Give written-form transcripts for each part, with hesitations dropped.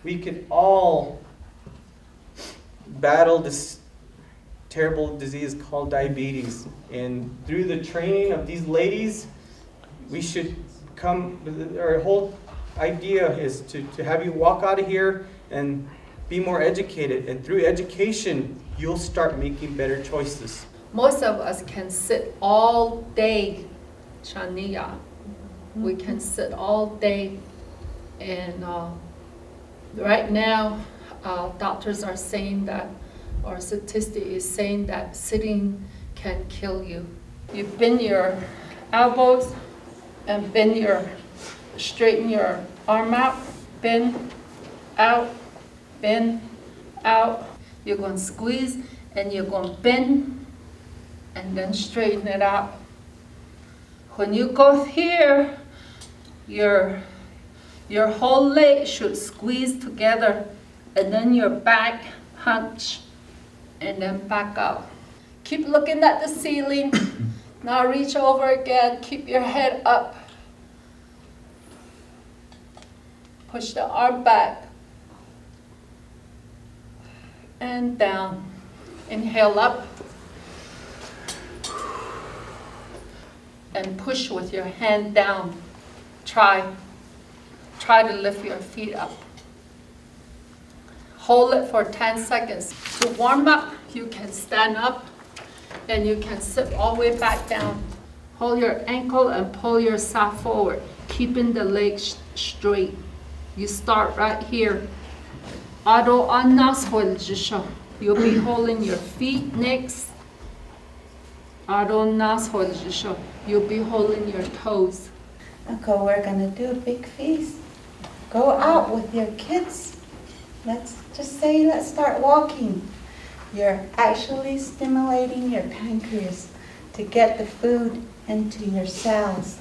we could all battle this terrible disease called diabetes. And through the training of these ladies, we should come, our whole idea is to have you walk out of here and be more educated. And through education, you'll start making better choices. Most of us can sit all day, Shania. We can sit all day, and right now, doctors are saying that, or statistic is saying that sitting can kill you. You bend your elbows and straighten your arm out, bend out, bend out. You're going to squeeze and you're going to bend and then straighten it out. When you go here, your whole leg should squeeze together, and then your back hunch and then back out. Keep looking at the ceiling. Now reach over again. Keep your head up. Push the arm back and down. Inhale up and push with your hand down. Try to lift your feet up. Hold it for 10 seconds. To warm up, you can stand up and you can sit all the way back down. Hold your ankle and pull yourself forward, keeping the legs straight. You start right here. You'll be holding your feet next. You'll be holding your toes. Okay, we're gonna do a big feast. Go out with your kids. Let's start walking. You're actually stimulating your pancreas to get the food into your cells.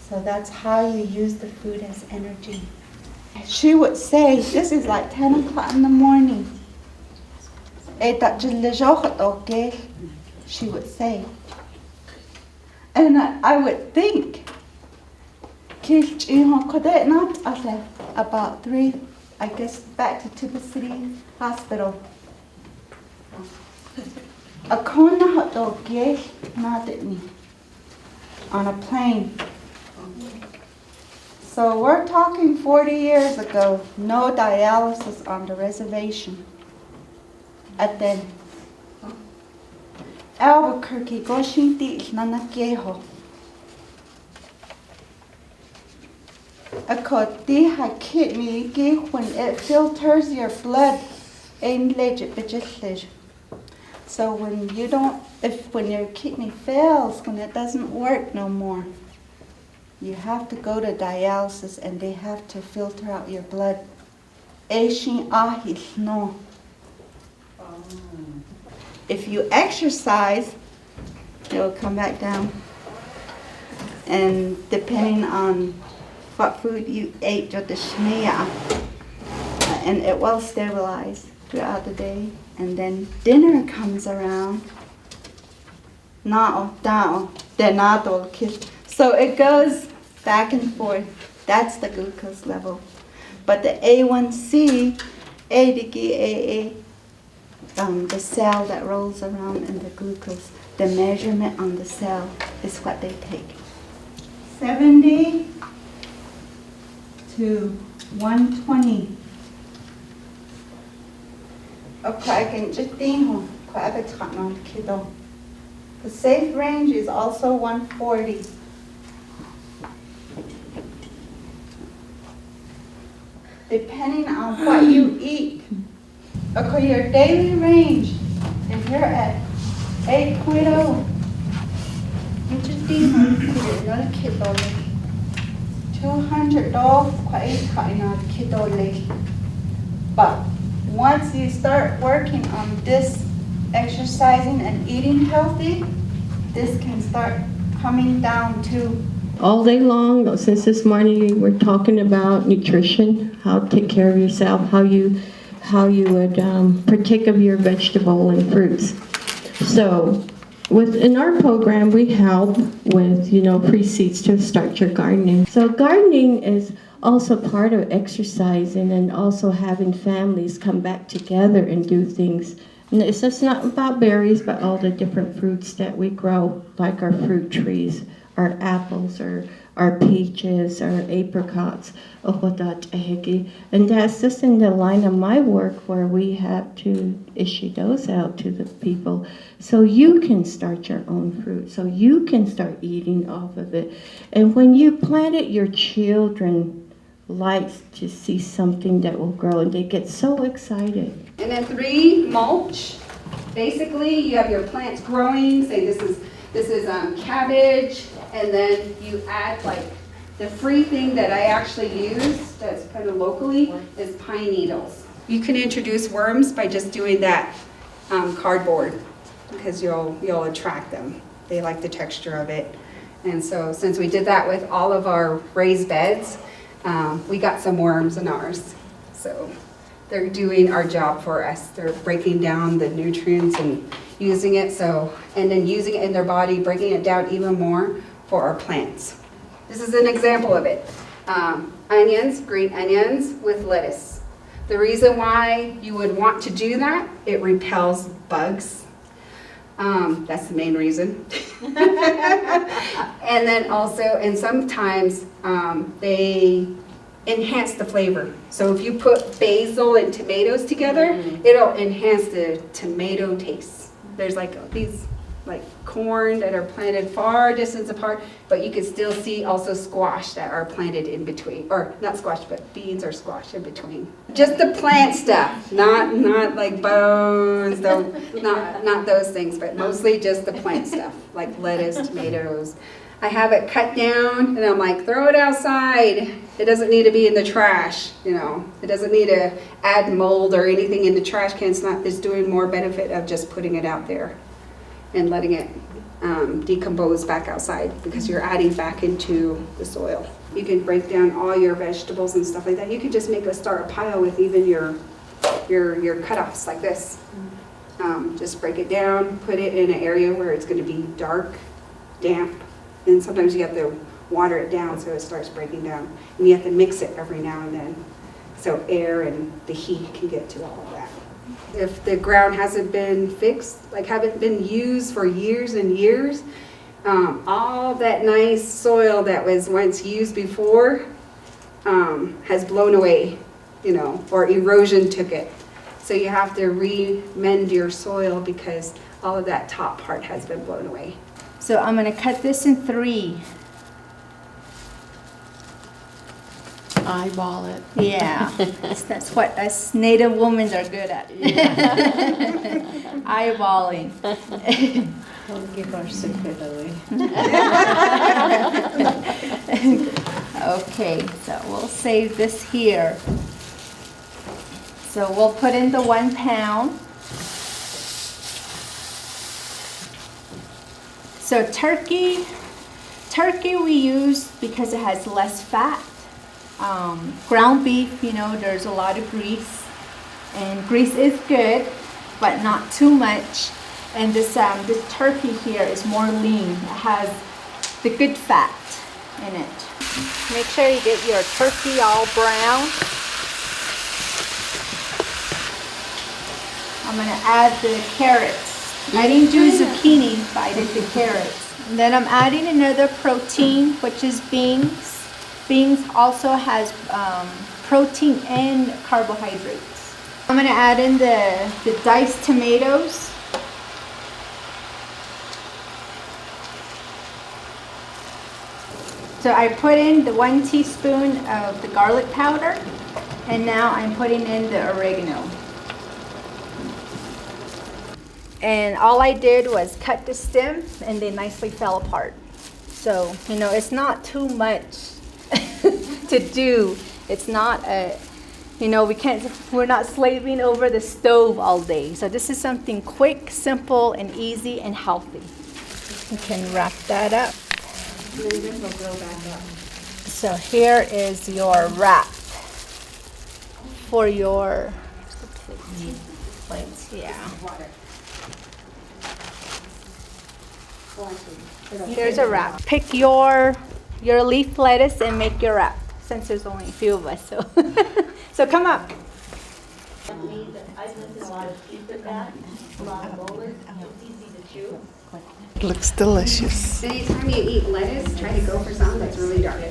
So that's how you use the food as energy. She would say, this is like 10 o'clock in the morning. She would say. And I would think, about 3, I guess, back to Tuba City Hospital. On a plane. So we're talking 40 years ago, no dialysis on the reservation. And then Albuquerque, Goshinti, Nanakeho. A kidney when it filters your blood, so when your kidney fails, when it doesn't work no more, you have to go to dialysis and they have to filter out your blood. If you exercise, it will come back down. And depending on what food you ate, and it will stabilize throughout the day. And then dinner comes around. So it goes back and forth. That's the glucose level. But the A1C, the cell that rolls around in the glucose, the measurement on the cell is what they take. 70 to 120. The safe range is also 140. Depending on what you eat. Okay, your daily range, if you're at 8.0, $200, but once you start working on this, exercising and eating healthy, this can start coming down too. All day long, since this morning, we're talking about nutrition, how to take care of yourself, how you would partake of your vegetable and fruits. So within our program, we help with, pre-seeds to start your gardening. So gardening is also part of exercising and also having families come back together and do things. And it's just not about berries, but all the different fruits that we grow, like our fruit trees, our apples, or our peaches, our apricots, and that's just in the line of my work where we have to issue those out to the people so you can start your own fruit, so you can start eating off of it. And when you plant it, your children like to see something that will grow, and they get so excited. And then 3, mulch. Basically, you have your plants growing. Say this is cabbage, and then you add like the free thing that I actually use that's kind of locally is pine needles. You can introduce worms by just doing that cardboard because you'll attract them. They like the texture of it. And so since we did that with all of our raised beds, we got some worms in ours. So they're doing our job for us. They're breaking down the nutrients and using it, and then using it in their body, breaking it down even more for our plants. This is an example of it. Onions, green onions with lettuce. The reason why you would want to do that, it repels bugs. That's the main reason. And then also, and sometimes they enhance the flavor. So if you put basil and tomatoes together, it'll enhance the tomato taste. There's like these like corn that are planted far distance apart, but you can still see also squash that are planted in between, or not squash, but beans or squash in between. Just the plant stuff, not like bones, not those things, but mostly just the plant stuff, like lettuce, tomatoes. I have it cut down, and I'm like, throw it outside. It doesn't need to be in the trash, It doesn't need to add mold or anything in the trash can. It's doing more benefit of just putting it out there and letting it decompose back outside because you're adding back into the soil. You can break down all your vegetables and stuff like that. You could just start a pile with even your cutoffs like this. Just break it down, put it in an area where it's going to be dark, damp, and sometimes you have to water it down so it starts breaking down. And you have to mix it every now and then so air and the heat can get to all of that. If the ground hasn't been fixed, like haven't been used for years and years, all that nice soil that was once used before has blown away, or erosion took it. So you have to re-mend your soil because all of that top part has been blown away. So I'm going to cut this in 3. Eyeball it. Yeah, that's what us Native women are good at. Eyeballing. Don't give our secret away. Okay, so we'll save this here. So we'll put in the 1 pound. So turkey we use because it has less fat. Ground beef, there's a lot of grease, and grease is good, but not too much. And this turkey here is more lean. It has the good fat in it. Make sure you get your turkey all brown. I'm gonna add the carrots. I didn't do zucchini, but I did the carrots. And then I'm adding another protein, which is beans. Beans also has protein and carbohydrates. I'm gonna add in the diced tomatoes. So I put in the 1 teaspoon of the garlic powder, and now I'm putting in the oregano. And all I did was cut the stem, and they nicely fell apart. So, it's not too much to do. It's not we're not slaving over the stove all day. So this is something quick, simple, and easy, and healthy. You can wrap that up. So here is your wrap for your plates. Yeah. Here's a wrap. Pick your leaf lettuce and make your wrap, since there's only a few of us. So, so come up. Looks delicious. Anytime you eat lettuce, try to go for something that's really dark.